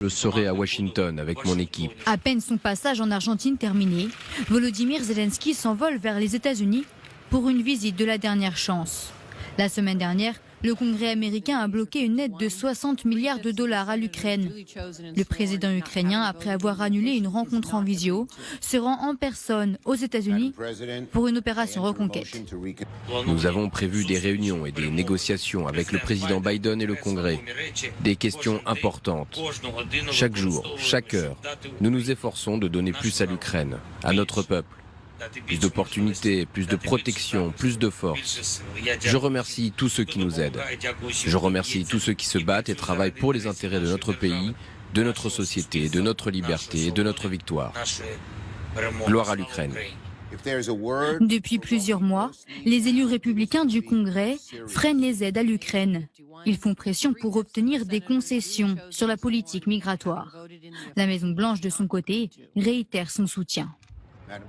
Je serai à Washington avec mon équipe. À peine son passage en Argentine terminé, Volodymyr Zelensky s'envole vers les États-Unis pour une visite de la dernière chance. La semaine dernière, le Congrès américain a bloqué une aide de 60 milliards de dollars à l'Ukraine. Le président ukrainien, après avoir annulé une rencontre en visio, se rend en personne aux États-Unis pour une opération reconquête. Nous avons prévu des réunions et des négociations avec le président Biden et le Congrès. Des questions importantes. Chaque jour, chaque heure, nous nous efforçons de donner plus à l'Ukraine, à notre peuple. Plus d'opportunités, plus de protection, plus de force. Je remercie tous ceux qui nous aident. Je remercie tous ceux qui se battent et travaillent pour les intérêts de notre pays, de notre société, de notre liberté et de notre victoire. Gloire à l'Ukraine. Depuis plusieurs mois, les élus républicains du Congrès freinent les aides à l'Ukraine. Ils font pression pour obtenir des concessions sur la politique migratoire. La Maison-Blanche, de son côté, réitère son soutien.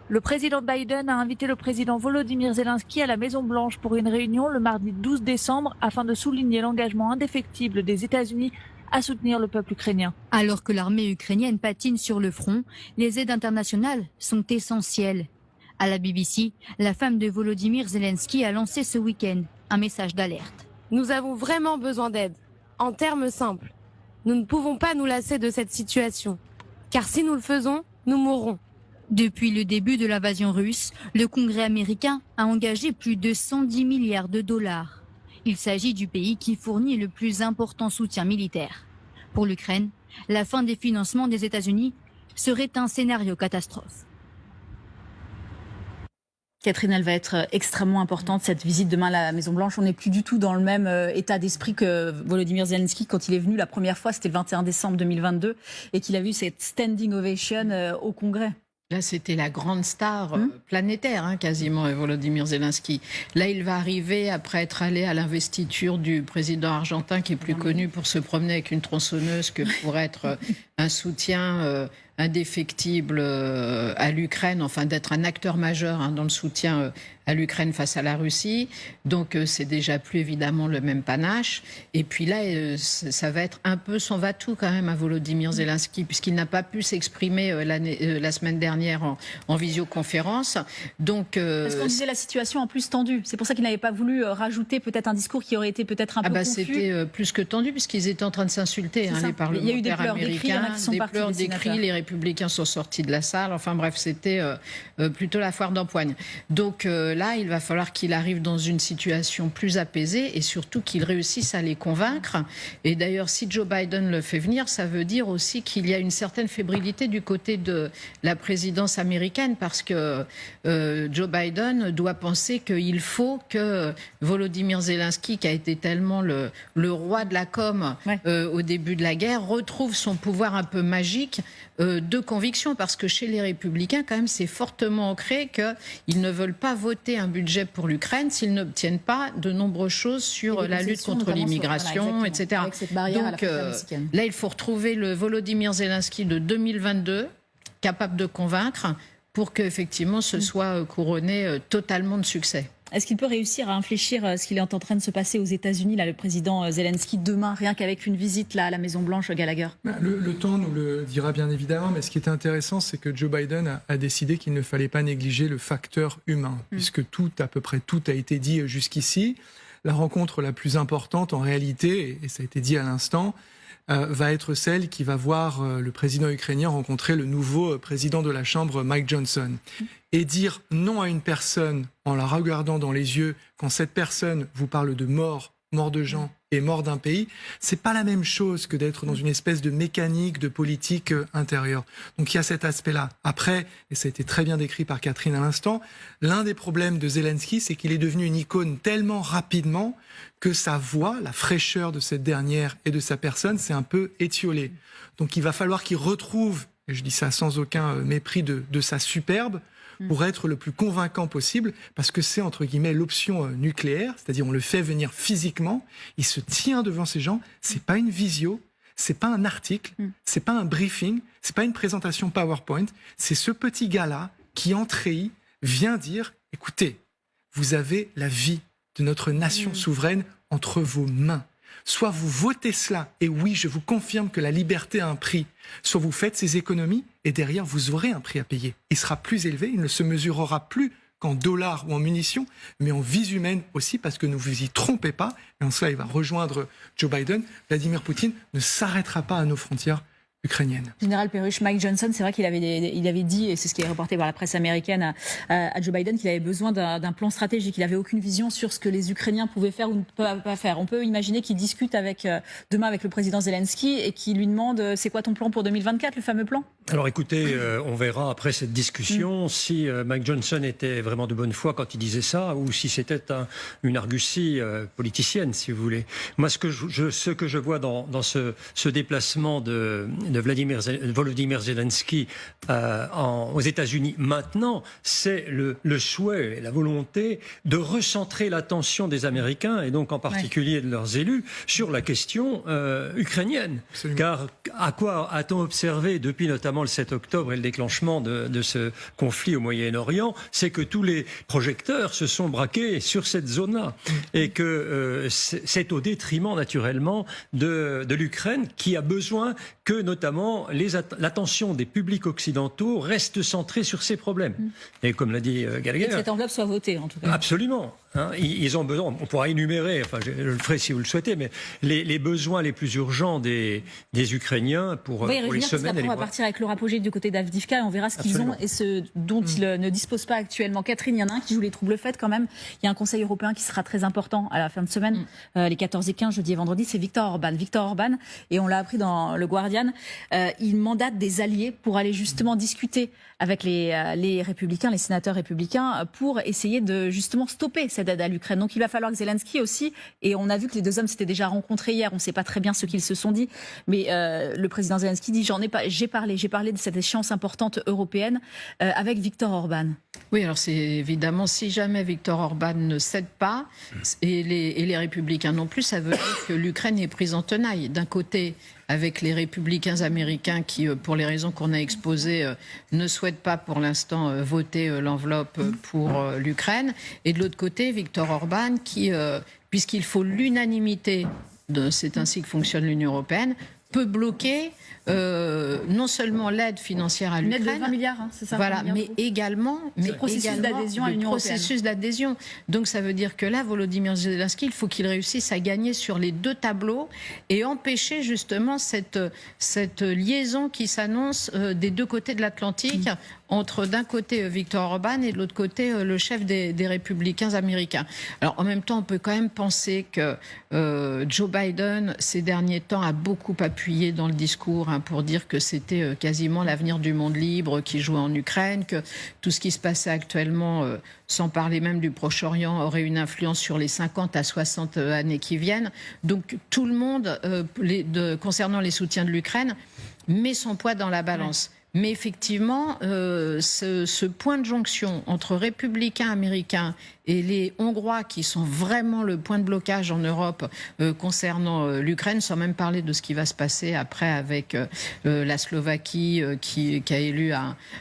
Le président Biden a invité le président Volodymyr Zelensky à la Maison-Blanche pour une réunion le mardi 12 décembre afin de souligner l'engagement indéfectible des États-Unis à soutenir le peuple ukrainien. Alors que l'armée ukrainienne patine sur le front, les aides internationales sont essentielles. À la BBC, la femme de Volodymyr Zelensky a lancé ce week-end un message d'alerte. Nous avons vraiment besoin d'aide. En termes simples, nous ne pouvons pas nous lasser de cette situation. Car si nous le faisons, nous mourrons. Depuis le début de l'invasion russe, le Congrès américain a engagé plus de 110 milliards de dollars. Il s'agit du pays qui fournit le plus important soutien militaire. Pour l'Ukraine, la fin des financements des États-Unis serait un scénario catastrophe. Catherine, elle va être extrêmement importante, cette visite demain à la Maison-Blanche. On n'est plus du tout dans le même état d'esprit que Volodymyr Zelensky quand il est venu la première fois, c'était le 21 décembre 2022, et qu'il a vu cette standing ovation au Congrès. Là, c'était la grande star planétaire, quasiment, Volodymyr Zelensky. Là, il va arriver après être allé à l'investiture du président argentin, qui est plus connu pour se promener avec une tronçonneuse que pour être un soutien indéfectible à l'Ukraine, enfin d'être un acteur majeur dans le soutien à l'Ukraine face à la Russie. Donc c'est déjà plus évidemment le même panache. Et puis là, ça va être un peu son va-tout quand même à Volodymyr Zelensky, puisqu'il n'a pas pu s'exprimer la semaine dernière en visioconférence. Donc, parce qu'on disait la situation en plus tendue. C'est pour ça qu'il n'avait pas voulu rajouter peut-être un discours qui aurait été peut-être un peu confus. C'était plus que tendu, puisqu'ils étaient en train de s'insulter, les parlementaires américains. Il y a eu des pleurs, des cris, des cris, les républicains sont sortis de la salle. Enfin bref, c'était plutôt la foire d'empoigne. Donc là, il va falloir qu'il arrive dans une situation plus apaisée et surtout qu'il réussisse à les convaincre. Et d'ailleurs, si Joe Biden le fait venir, ça veut dire aussi qu'il y a une certaine fébrilité du côté de la présidence américaine, parce que Joe Biden doit penser qu'il faut que Volodymyr Zelensky, qui a été tellement le roi de la com au début de la guerre, retrouve son pouvoir un peu magique de conviction, parce que chez les Républicains, quand même, c'est fortement ancré qu'ils ne veulent pas voter un budget pour l'Ukraine s'ils n'obtiennent pas de nombreuses choses sur la lutte contre l'immigration, etc. Donc là, il faut retrouver le Volodymyr Zelensky de 2022, capable de convaincre, pour qu'effectivement ce soit couronné totalement de succès. Est-ce qu'il peut réussir à infléchir ce qu'il est en train de se passer aux États-Unis, là, le président Zelensky, demain, rien qu'avec une visite là, à la Maison-Blanche, Gallagher? Le temps nous le dira bien évidemment, mais ce qui est intéressant, c'est que Joe Biden a décidé qu'il ne fallait pas négliger le facteur humain, puisque à peu près tout a été dit jusqu'ici. La rencontre la plus importante, en réalité, et ça a été dit à l'instant, va être celle qui va voir le président ukrainien rencontrer le nouveau président de la Chambre, Mike Johnson. Et dire non à une personne en la regardant dans les yeux, quand cette personne vous parle de mort de gens et mort d'un pays, c'est pas la même chose que d'être dans une espèce de mécanique de politique intérieure. Donc il y a cet aspect-là. Après, et ça a été très bien décrit par Catherine à l'instant, l'un des problèmes de Zelensky, c'est qu'il est devenu une icône tellement rapidement que sa voix, la fraîcheur de cette dernière et de sa personne, s'est un peu étiolée. Donc il va falloir qu'il retrouve, et je dis ça sans aucun mépris de sa superbe, pour être le plus convaincant possible, parce que c'est, entre guillemets, l'option nucléaire, c'est-à-dire on le fait venir physiquement, il se tient devant ces gens, c'est pas une visio, c'est pas un article, c'est pas un briefing, c'est pas une présentation PowerPoint, c'est ce petit gars-là qui, en treillis, vient dire, écoutez, vous avez la vie de notre nation souveraine entre vos mains. Soit vous votez cela, et oui, je vous confirme que la liberté a un prix, soit vous faites ces économies, et derrière, vous aurez un prix à payer. Il sera plus élevé, il ne se mesurera plus qu'en dollars ou en munitions, mais en vies humaines aussi, parce que ne vous y trompez pas, et en cela, il va rejoindre Joe Biden. Vladimir Poutine ne s'arrêtera pas à nos frontières ukrainienne. Général Perruche, Mike Johnson, c'est vrai qu'il avait dit, et c'est ce qui est reporté par la presse américaine à Joe Biden, qu'il avait besoin d'un plan stratégique. Il n'avait aucune vision sur ce que les Ukrainiens pouvaient faire ou ne pas faire. On peut imaginer qu'il discute demain avec le président Zelensky et qu'il lui demande c'est quoi ton plan pour 2024, le fameux plan ? Alors écoutez, on verra après cette discussion si Mike Johnson était vraiment de bonne foi quand il disait ça ou si c'était une argutie politicienne, si vous voulez. Moi, ce que je vois dans ce déplacement de Volodymyr Zelensky aux États-Unis maintenant, c'est le souhait et la volonté de recentrer l'attention des Américains et donc en particulier de leurs élus sur la question ukrainienne. Absolument. Car à quoi a-t-on observé depuis notamment le 7 octobre et le déclenchement de ce conflit au Moyen-Orient? C'est que tous les projecteurs se sont braqués sur cette zone-là et que c'est au détriment naturellement de l'Ukraine qui a besoin que notamment l'attention des publics occidentaux reste centrée sur ces problèmes. Et comme l'a dit Gallagher... Et que cette enveloppe soit votée, en tout cas. Absolument. Ils ont besoin, on pourra énumérer, enfin je le ferai si vous le souhaitez, mais les besoins les plus urgents des Ukrainiens pour les semaines et les mois. On va partir avec Laura Pogé du côté d'Avdivka et on verra ce qu'ils ont et ce dont ils ne disposent pas actuellement. Catherine, il y en a un qui joue les troubles faits quand même. Il y a un Conseil européen qui sera très important à la fin de semaine, les 14 et 15, jeudi et vendredi, c'est Viktor Orban. Et on l'a appris dans le Guardian, il mandate des alliés pour aller justement discuter avec les républicains, les sénateurs républicains, pour essayer de justement stopper cette aide à l'Ukraine. Donc il va falloir que Zelensky aussi, et on a vu que les deux hommes s'étaient déjà rencontrés hier, on ne sait pas très bien ce qu'ils se sont dit, mais le président Zelensky dit j'ai parlé de cette échéance importante européenne avec Viktor Orban. Oui, alors c'est évidemment, si jamais Viktor Orban ne cède pas, et les républicains non plus, ça veut dire que l'Ukraine est prise en tenaille. D'un côté, avec les républicains américains qui, pour les raisons qu'on a exposées, ne souhaitent pas pour l'instant voter l'enveloppe pour l'Ukraine. Et de l'autre côté, Viktor Orban qui, puisqu'il faut l'unanimité, c'est ainsi que fonctionne l'Union européenne, peut bloquer non seulement l'aide financière à l'Ukraine, une aide de 20 milliards, c'est ça, voilà, mais également le processus d'adhésion à l'Union européenne. Processus d'adhésion. Donc ça veut dire que là, Volodymyr Zelensky, il faut qu'il réussisse à gagner sur les deux tableaux et empêcher justement cette liaison qui s'annonce des deux côtés de l'Atlantique, entre d'un côté Viktor Orban et de l'autre côté le chef des républicains américains. Alors en même temps, on peut quand même penser que Joe Biden, ces derniers temps, a beaucoup appuyé dans le discours pour dire que c'était quasiment l'avenir du monde libre qui jouait en Ukraine, que tout ce qui se passait actuellement, sans parler même du Proche-Orient, aurait une influence sur les 50 à 60 années qui viennent. Donc tout le monde, concernant les soutiens de l'Ukraine, met son poids dans la balance. Ouais. Mais effectivement, ce point de jonction entre républicains américains et les Hongrois, qui sont vraiment le point de blocage en Europe concernant l'Ukraine, sans même parler de ce qui va se passer après avec la Slovaquie qui a élu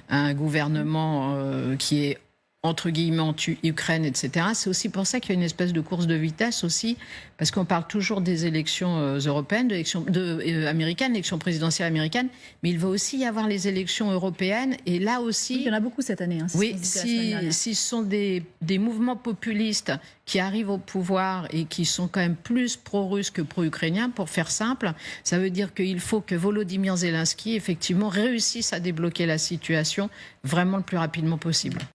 un gouvernement qui est entre guillemets anti-Ukraine, etc. C'est aussi pour ça qu'il y a une espèce de course de vitesse aussi, parce qu'on parle toujours des élections européennes, américaines, l'élection présidentielle américaine, mais il va aussi y avoir les élections européennes, et là aussi... Oui, il y en a beaucoup cette année. Oui, si ce sont des mouvements populistes qui arrivent au pouvoir et qui sont quand même plus pro-russes que pro-ukrainiens, pour faire simple, ça veut dire qu'il faut que Volodymyr Zelensky, effectivement, réussisse à débloquer la situation vraiment le plus rapidement possible.